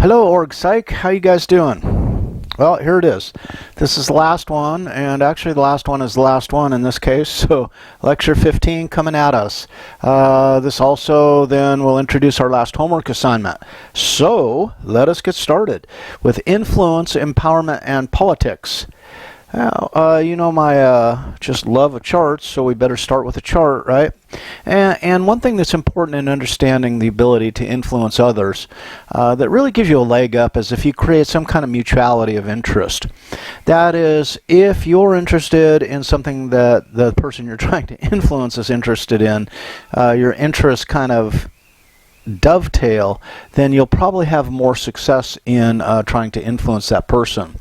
Hello, Org Psych. How you guys doing? Well, here it is. This is the last one, and actually the last one is the last one in this case, so lecture 15 coming at us. This also then will introduce our last homework assignment. So, let us get started with influence, empowerment, and politics. Now, you know my just love of charts, so we better start with a chart, right? And one thing that's important in understanding the ability to influence others that really gives you a leg up is if you create some kind of mutuality of interest. That is, if you're interested in something that the person you're trying to influence is interested in, your interests kind of dovetail, then you'll probably have more success in trying to influence that person.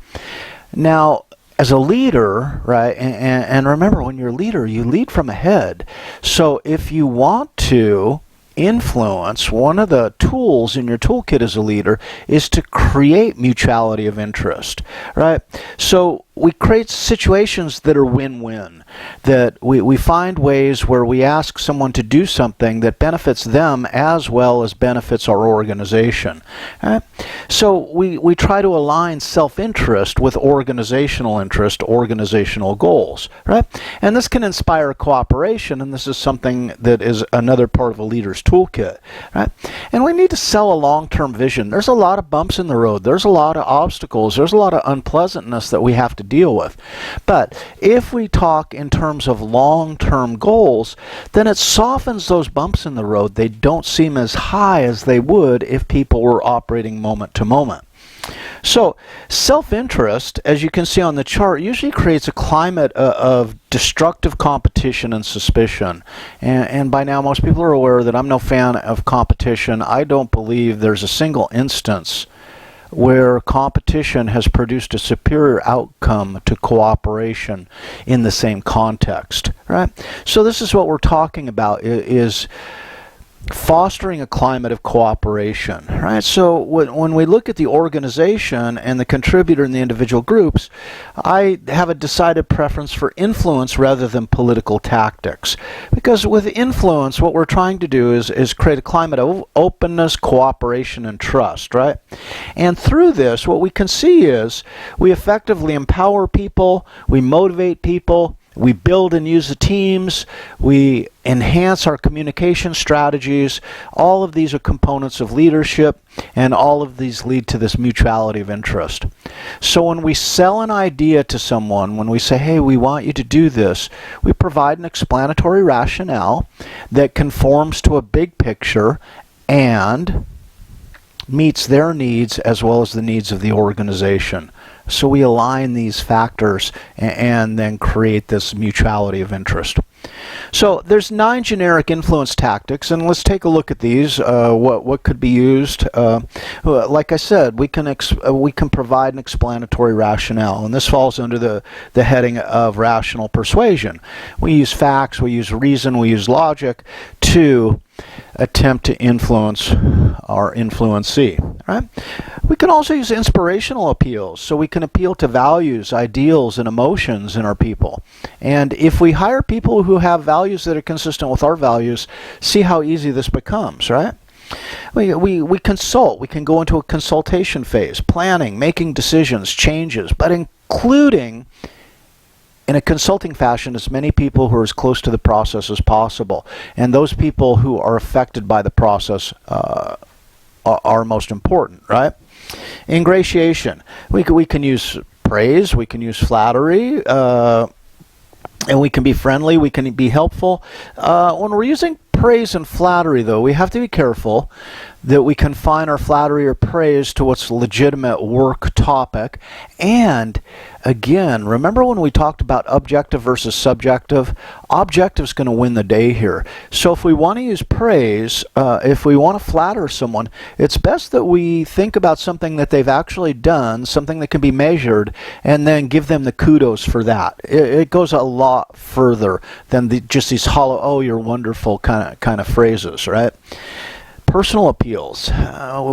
Now, as a leader, right, and remember, when you're a leader, you lead from ahead. So if you want to influence, one of the tools in your toolkit as a leader is to create mutuality of interest, right? So we create situations that are win-win, that we find ways where we ask someone to do something that benefits them as well as benefits our organization. Right? So we try to align self-interest with organizational interest, organizational goals, right? And this can inspire cooperation, and this is something that is another part of a leader's toolkit, right? And we need to sell a long-term vision. There's a lot of bumps in the road. There's a lot of obstacles. There's a lot of unpleasantness that we have to deal with. But if we talk in terms of long-term goals, then it softens those bumps in the road. They don't seem as high as they would if people were operating moment to moment. So self-interest, as you can see on the chart, usually creates a climate of destructive competition and suspicion. And by now most people are aware that I'm no fan of competition. I don't believe there's a single instance where competition has produced a superior outcome to cooperation in the same context, right? So this is what we're talking about, is fostering a climate of cooperation, right? So when we look at the organization and the contributor in the individual groups, I have a decided preference for influence rather than political tactics. Because with influence, what we're trying to do is create a climate of openness, cooperation, and trust, right? And through this, what we can see is we effectively empower people, we motivate people, we build and use the teams, we enhance our communication strategies. All of these are components of leadership, and all of these lead to this mutuality of interest. So when we sell an idea to someone, when we say, hey, we want you to do this, we provide an explanatory rationale that conforms to a big picture and meets their needs as well as the needs of the organization. So we align these factors and then create this mutuality of interest. So there's 9 generic influence tactics, and let's take a look at these. What could be used? Like I said, we can provide an explanatory rationale, and this falls under the heading of rational persuasion. We use facts, we use reason, we use logic to attempt to influence our influencee, right? We can also use inspirational appeals, so we can appeal to values, ideals, and emotions in our people. And if we hire people who have values that are consistent with our values, see how easy this becomes, right? We consult. We can go into a consultation phase, planning, making decisions, changes, but including in a consulting fashion as many people who are as close to the process as possible. And those people who are affected by the process are most important, right? Ingratiation. We can use praise, we can use flattery, and we can be friendly, we can be helpful. When we're using praise and flattery, though, we have to be careful that we confine our flattery or praise to what's legitimate work topic. And again, remember when we talked about objective versus subjective? Objective's going to win the day here. So if we want to use praise, if we want to flatter someone, it's best that we think about something that they've actually done, something that can be measured, and then give them the kudos for that. It goes a lot further than just these hollow, oh, you're wonderful kind of phrases, right? Personal appeals.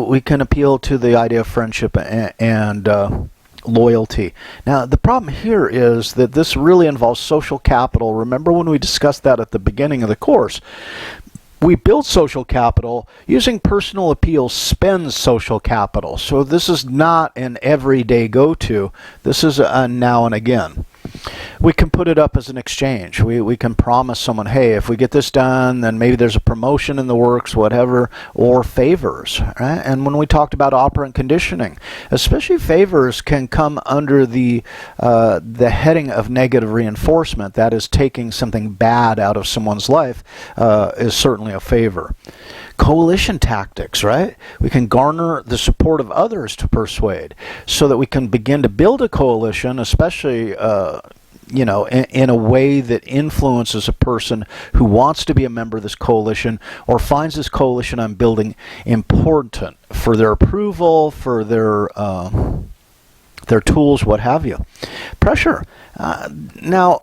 We can appeal to the idea of friendship and loyalty. Now, the problem here is that this really involves social capital. Remember when we discussed that at the beginning of the course? we build social capital. Using personal appeal spends social capital. So this is not an everyday go-to. This is a now and again. We can put it up as an exchange. We can promise someone, hey, if we get this done, then maybe there's a promotion in the works, whatever, or favors. Right? And when we talked about operant conditioning, especially favors can come under the heading of negative reinforcement. That is, taking something bad out of someone's life is certainly a favor. Coalition tactics, right? We can garner the support of others to persuade so that we can begin to build a coalition, especially in a way that influences a person who wants to be a member of this coalition or finds this coalition I'm building important for their approval, for their tools, what have you. Pressure. Now,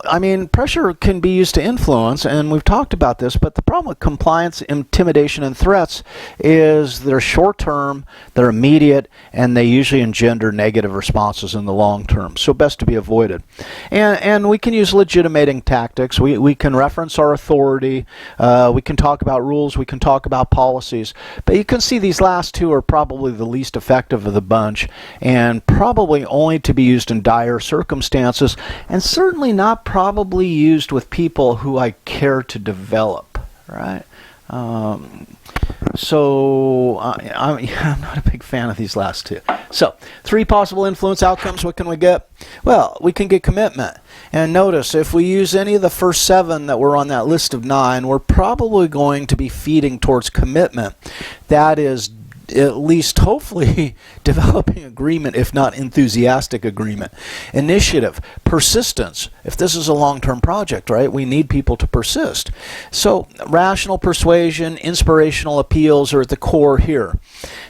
pressure can be used to influence, and we've talked about this, but the problem with compliance, intimidation, and threats is they're short-term, they're immediate, and they usually engender negative responses in the long term, so best to be avoided. And we can use legitimating tactics. We can reference our authority, we can talk about rules, we can talk about policies, but you can see these last two are probably the least effective of the bunch, and probably only to be used in dire circumstances, and certainly not probably used with people who I care to develop, right? I'm not a big fan of these last two. So, 3 possible influence outcomes. What can we get? Well, we can get commitment. And notice, if we use any of the first 7 that were on that list of 9, we're probably going to be feeding towards commitment. That is, at least hopefully developing agreement, if not enthusiastic agreement. Initiative, persistence. If this is a long-term project, right, we need people to persist. So rational persuasion, inspirational appeals are at the core here.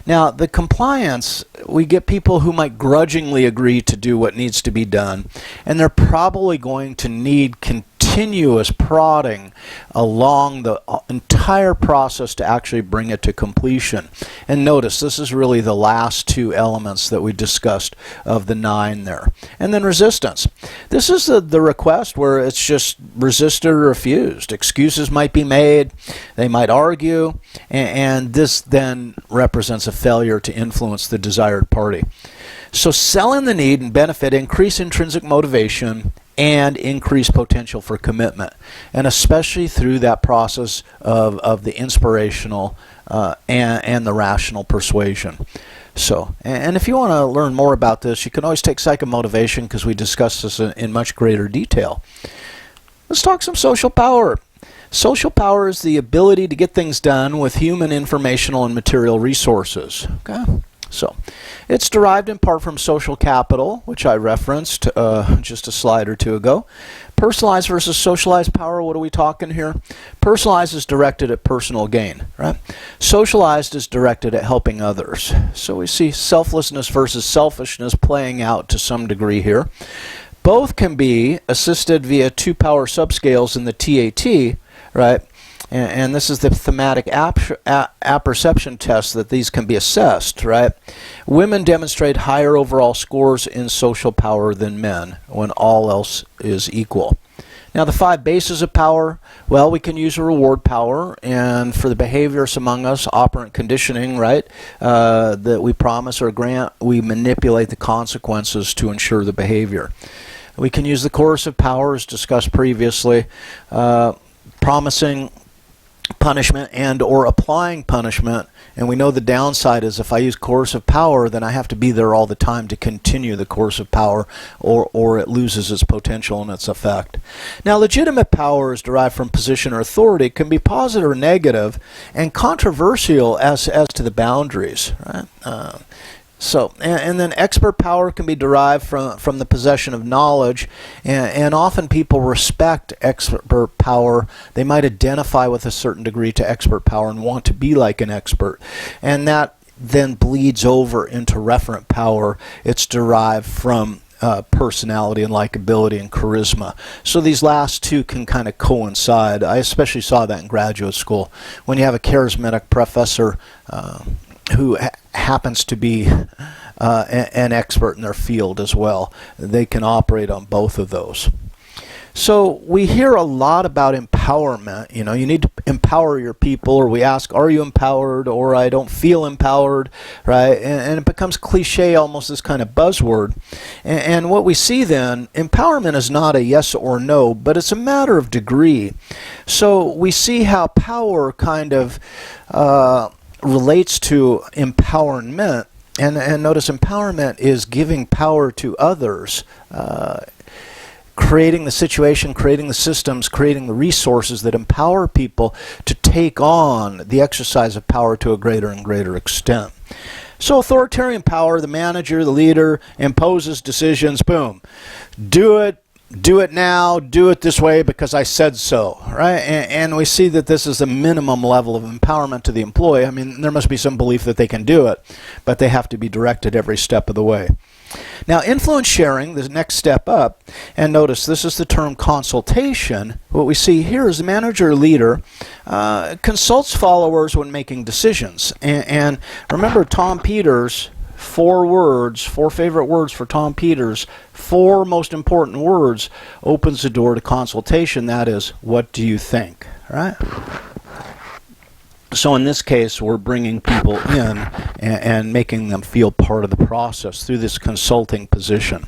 Now, the compliance, we get people who might grudgingly agree to do what needs to be done, and they're probably going to need continuous prodding along the entire process to actually bring it to completion. And notice, this is really the last 2 elements that we discussed of the 9 there. And then resistance. This is the request where it's just resisted or refused. Excuses might be made, they might argue, and this then represents a failure to influence the desired party. So selling the need and benefit increase intrinsic motivation and increase potential for commitment, and especially through that process of the inspirational and the rational persuasion. So, and if you want to learn more about this, you can always take psychomotivation, because we discussed this in much greater detail. Let's talk some social power. Social power is the ability to get things done with human, informational, and material resources. Okay? So, it's derived in part from social capital, which I referenced just a slide or 2 ago. Personalized versus socialized power, what are we talking here? Personalized is directed at personal gain, right? Socialized is directed at helping others. So we see selflessness versus selfishness playing out to some degree here. Both can be assisted via 2 power subscales in the TAT, right? And this is the thematic apperception test that these can be assessed, right? Women demonstrate higher overall scores in social power than men when all else is equal. Now, the 5 bases of power, well, we can use a reward power, and for the behaviors among us, operant conditioning, right, that we promise or grant, we manipulate the consequences to ensure the behavior. We can use the coercive power, as discussed previously, promising punishment and or applying punishment, and we know the downside is if I use coercive power, then I have to be there all the time to continue the coercive power, or it loses its potential and its effect. Now, legitimate power is derived from position or authority. It can be positive or negative, and controversial as to the boundaries, right? And then expert power can be derived from the possession of knowledge, and often people respect expert power. They might identify with a certain degree to expert power and want to be like an expert, and that then bleeds over into referent power. It's derived from personality and likability and charisma. So these last 2 can kind of coincide. I especially saw that in graduate school. When you have a charismatic professor who happens to be an expert in their field as well, they can operate on both of those. So we hear a lot about empowerment. You know, you need to empower your people, or we ask, are you empowered, or I don't feel empowered, right? And it becomes cliche, almost this kind of buzzword. And what we see then, empowerment is not a yes or no, but it's a matter of degree. So we see how power kind of relates to empowerment. And notice empowerment is giving power to others, creating the situation, creating the systems, creating the resources that empower people to take on the exercise of power to a greater and greater extent. So authoritarian power, the manager, the leader, imposes decisions, boom. Do it now, do it this way because I said so, right? And we see that this is the minimum level of empowerment to the employee. I mean, there must be some belief that they can do it, but they have to be directed every step of the way. Now, influence sharing, the next step up, and notice this is the term consultation. What we see here is the manager or leader consults followers when making decisions. And remember Tom Peters, four favorite words for Tom Peters, 4 most important words opens the door to consultation. That is, what do you think, right? So in this case, we're bringing people in and making them feel part of the process through this consulting position.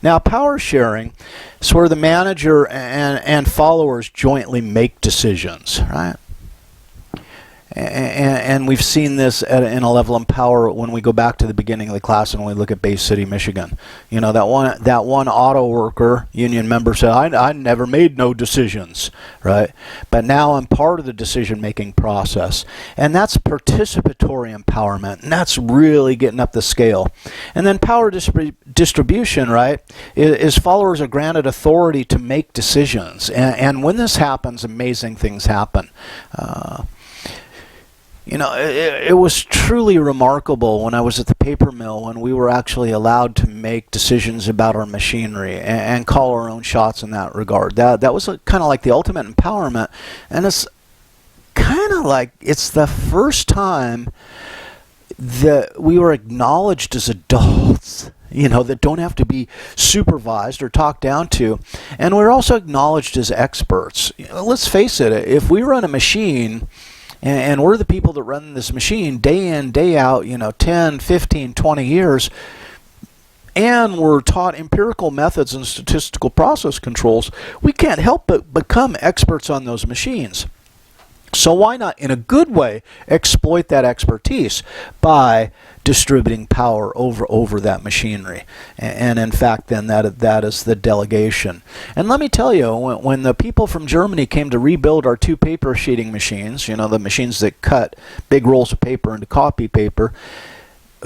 Now, power sharing is where the manager and followers jointly make decisions, right? And we've seen this in a level of power when we go back to the beginning of the class and we look at Bay City, Michigan. You know, that one auto worker union member said, I never made no decisions, right? But now I'm part of the decision-making process. And that's participatory empowerment, and that's really getting up the scale. And then power distribution, right, is followers are granted authority to make decisions. And when this happens, amazing things happen. You know, it was truly remarkable when I was at the paper mill when we were actually allowed to make decisions about our machinery and call our own shots in that regard. That was kind of like the ultimate empowerment, and it's kind of like it's the first time that we were acknowledged as adults, you know, that don't have to be supervised or talked down to. And we're also acknowledged as experts. You know, let's face it, if we run a machine and we're the people that run this machine day in, day out, you know, 10, 15, 20 years, and we're taught empirical methods and statistical process controls, we can't help but become experts on those machines. So why not, in a good way, exploit that expertise by distributing power over that machinery? And in fact, then that is the delegation. And let me tell you, when the people from Germany came to rebuild our 2 paper sheeting machines, you know, the machines that cut big rolls of paper into copy paper,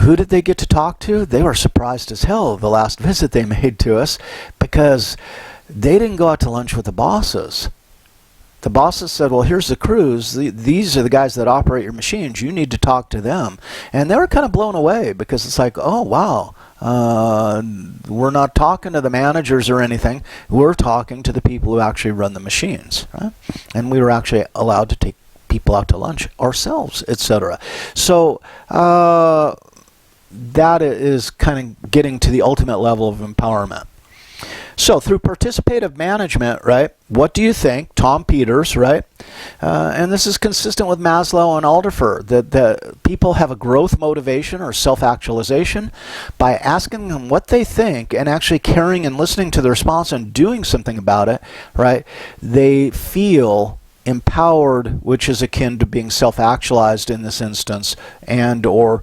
who did they get to talk to? They were surprised as hell the last visit they made to us, because they didn't go out to lunch with the bosses. The bosses said, well, here's the crews. These are the guys that operate your machines. You need to talk to them. And they were kind of blown away, because it's like, oh, wow. We're not talking to the managers or anything. We're talking to the people who actually run the machines, right? And we were actually allowed to take people out to lunch ourselves, etc. So that is kind of getting to the ultimate level of empowerment. So through participative management, right, what do you think? Tom Peters, right? And this is consistent with Maslow and Alderfer, that people have a growth motivation or self-actualization by asking them what they think and actually caring and listening to the response and doing something about it, right? They feel empowered, which is akin to being self-actualized in this instance, and or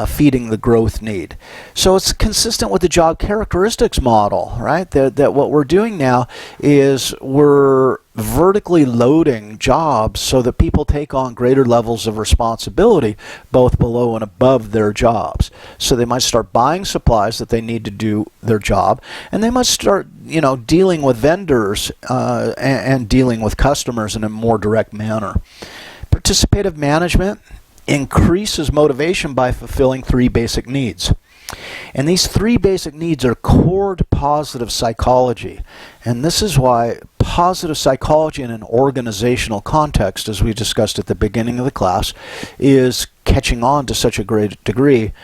feeding the growth need. So it's consistent with the job characteristics model, right? That what we're doing now is we're vertically loading jobs so that people take on greater levels of responsibility both below and above their jobs. So they might start buying supplies that they need to do their job, and they might start, you know, dealing with vendors and dealing with customers in a more direct manner. Participative management increases motivation by fulfilling 3 basic needs. And these 3 basic needs are core to positive psychology. And this is why positive psychology in an organizational context, as we discussed at the beginning of the class, is catching on to such a great degree.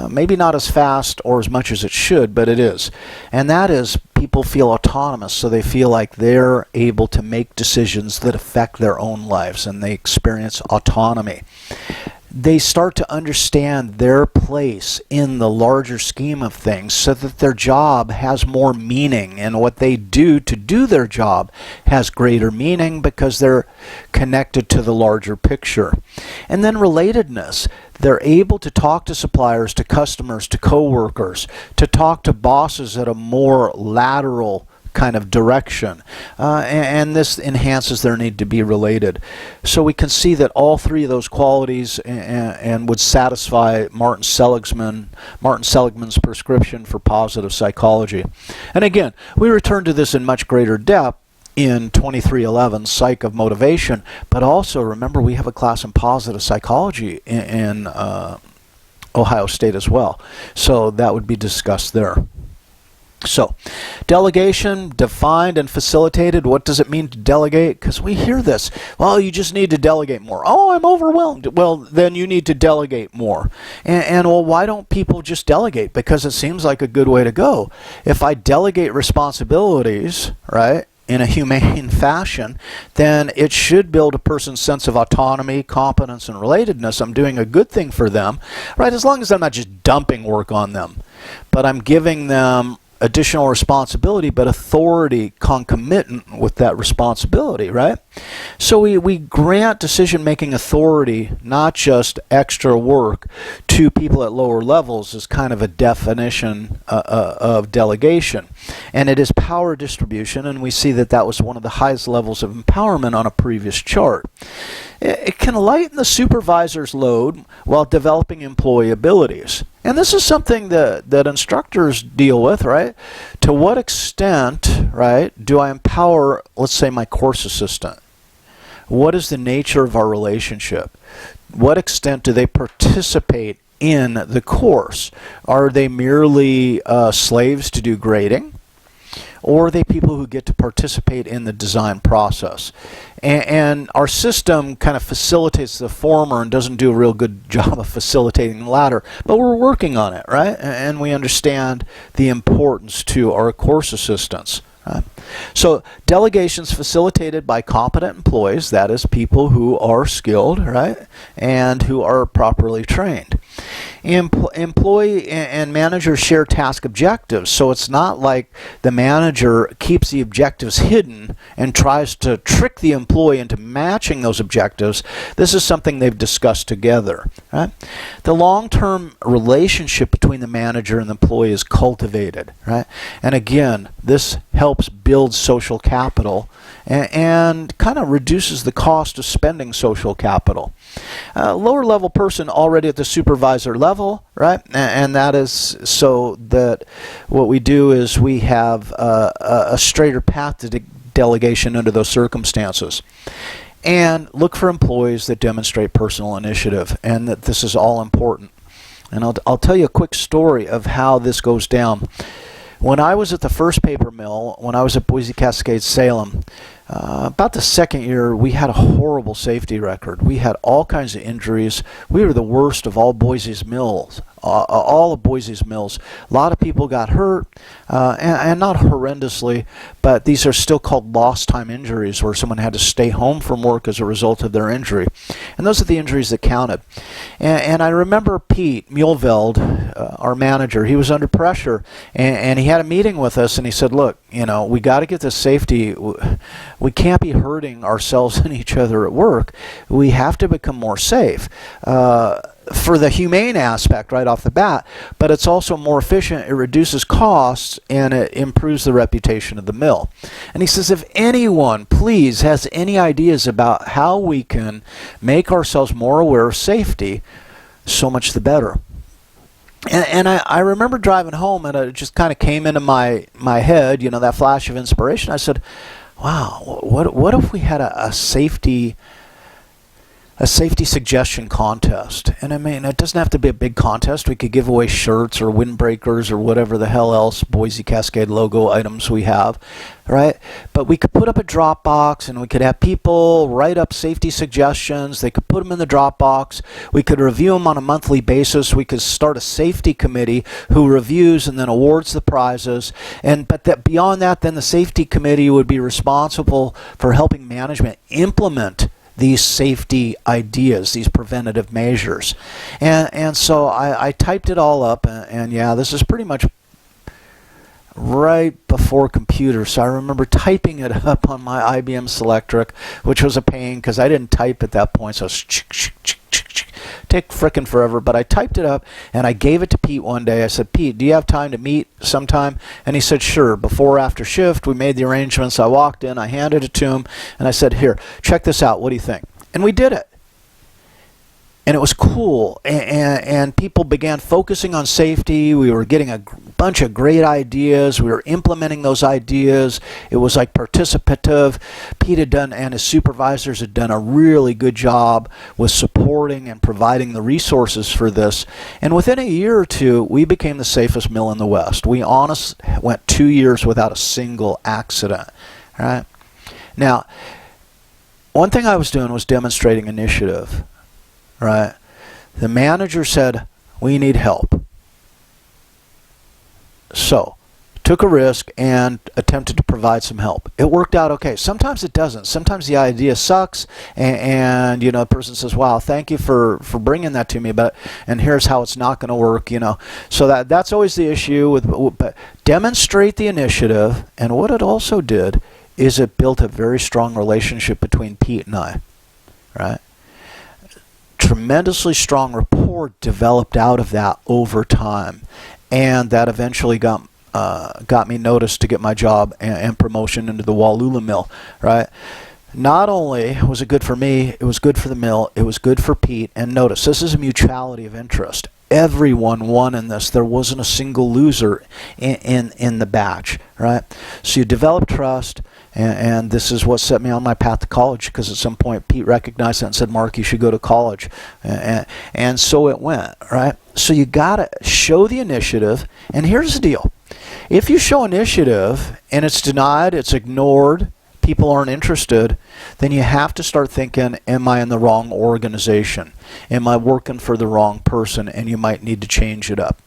Maybe not as fast or as much as it should, but it is. And that is, people feel autonomous, so they feel like they're able to make decisions that affect their own lives, and they experience autonomy. They start to understand their place in the larger scheme of things so that their job has more meaning, and what they do to do their job has greater meaning because they're connected to the larger picture. And then relatedness. They're able to talk to suppliers, to customers, to coworkers, to talk to bosses at a more lateral kind of direction, and this enhances their need to be related. So we can see that all three of those qualities and would satisfy Martin Seligman's prescription for positive psychology. And again, we return to this in much greater depth in 2311, Psych of Motivation, but also remember we have a class in positive psychology in Ohio State as well. So that would be discussed there. So, delegation, defined and facilitated. What does it mean to delegate? Because we hear this. Well, you just need to delegate more. Oh, I'm overwhelmed. Well, then you need to delegate more. And well, why don't people just delegate? Because it seems like a good way to go. If I delegate responsibilities, right, in a humane fashion, then it should build a person's sense of autonomy, competence, and relatedness. I'm doing a good thing for them, right, as long as I'm not just dumping work on them, but I'm giving them additional responsibility, but authority concomitant with that responsibility, right? So we grant decision-making authority, not just extra work, to people at lower levels as kind of a definition of delegation. And it is power distribution, and we see that that was one of the highest levels of empowerment on a previous chart. It can lighten the supervisor's load while developing employee abilities. And this is something that instructors deal with, right? To what extent, right, do I empower, let's say, my course assistant? What is the nature of our relationship? What extent do they participate in the course? Are they merely slaves to do grading? Or are they people who get to participate in the design process? And our system kind of facilitates the former and doesn't do a real good job of facilitating the latter. But we're working on it, right? And we understand the importance to our course assistants. So delegations facilitated by competent employees, that is, people who are skilled, right, and who are properly trained. Employee and manager share task objectives, so it's not like the manager keeps the objectives hidden and tries to trick the employee into matching those objectives. This is something they've discussed together, right? The long-term relationship between the manager and the employee is cultivated, right? And again, this helps build social capital and kind of reduces the cost of spending social capital. Lower level person already at the supervisor level, right? And that is so that what we do is we have a straighter path to delegation under those circumstances. And look for employees that demonstrate personal initiative, and that this is all important. And I'll tell you a quick story of how this goes down. When I was at the first paper mill, when I was at Boise Cascade Salem, about the second year, we had a horrible safety record. We had all kinds of injuries. We were the worst of all Boise's mills, all of Boise's mills. A lot of people got hurt, and not horrendously, but these are still called lost time injuries, where someone had to stay home from work as a result of their injury. And those are the injuries that counted. And I remember Pete Muhlveld, our manager, he was under pressure, and he had a meeting with us, and he said, look, you know, we got to get this safety. We can't be hurting ourselves and each other at work. We have to become more safe. For the humane aspect right off the bat, but it's also more efficient, it reduces costs, and it improves the reputation of the mill. And he says, if anyone, please, has any ideas about how we can make ourselves more aware of safety, so much the better. And I remember driving home, and it just kind of came into my head, you know, that flash of inspiration. I said, wow, what if we had a safety a safety suggestion contest. And I mean, it doesn't have to be a big contest. We could give away shirts or windbreakers or whatever the hell else Boise Cascade logo items we have, right? But we could put up a Dropbox and we could have people write up safety suggestions. They could put them in the Dropbox. We could review them on a monthly basis. We could start a safety committee who reviews and then awards the prizes. But beyond that, then the safety committee would be responsible for helping management implement these safety ideas, these preventative measures. And so I typed it all up, and yeah, this is pretty much right before computers. So I remember typing it up on my IBM Selectric, which was a pain because I didn't type at that point, so it was take frickin' forever. But I typed it up and I gave it to Pete one day. I said, Pete, do you have time to meet sometime? And he said, sure. Before or after shift, we made the arrangements. I walked in, I handed it to him, and I said, here, check this out. What do you think? And we did it. And it was cool, and people began focusing on safety. We were getting a bunch of great ideas. We were implementing those ideas. It was like participative. Pete had done, and his supervisors had done a really good job with supporting and providing the resources for this. And within a year or two, we became the safest mill in the West. We went 2 years without a single accident. All right? Now, one thing I was doing was demonstrating initiative. Right? The manager said, we need help. So, took a risk and attempted to provide some help. It worked out okay. Sometimes it doesn't. Sometimes the idea sucks, and you know, the person says, wow, thank you for bringing that to me, and here's how it's not going to work, you know. So that's always the issue. But demonstrate the initiative, and what it also did is it built a very strong relationship between Pete and I. Right? Tremendously strong rapport developed out of that over time, and that eventually got me noticed to get my job and promotion into the Wallula mill. Right? Not only was it good for me, it was good for the mill, it was good for Pete. And notice, this is a mutuality of interest. Everyone won in this. There wasn't a single loser in the batch. Right? So you develop trust. And this is what set me on my path to college, because at some point Pete recognized that and said, Mark, you should go to college. And so it went, right? So you got to show the initiative. And here's the deal. If you show initiative and it's denied, it's ignored, people aren't interested, then you have to start thinking, am I in the wrong organization? Am I working for the wrong person? And you might need to change it up.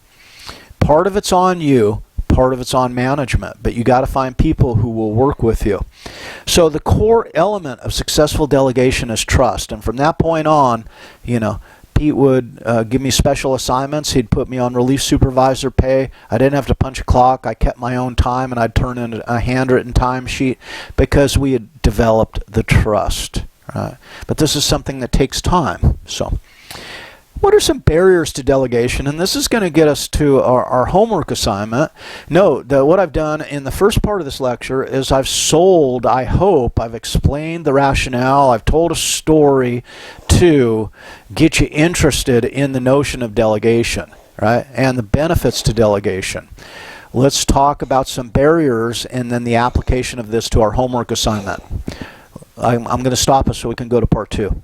Part of it's on you. Part of it's on management, but you got to find people who will work with you. So the core element of successful delegation is trust, and from that point on, you know, Pete would give me special assignments. He'd put me on relief supervisor pay. I didn't have to punch a clock. I kept my own time, and I'd turn in a handwritten timesheet because we had developed the trust. Right? But this is something that takes time. So, what are some barriers to delegation? And this is going to get us to our homework assignment. Note that what I've done in the first part of this lecture is I've explained the rationale, I've told a story to get you interested in the notion of delegation, right? And the benefits to delegation. Let's talk about some barriers and then the application of this to our homework assignment. I'm going to stop us so we can go to part 2.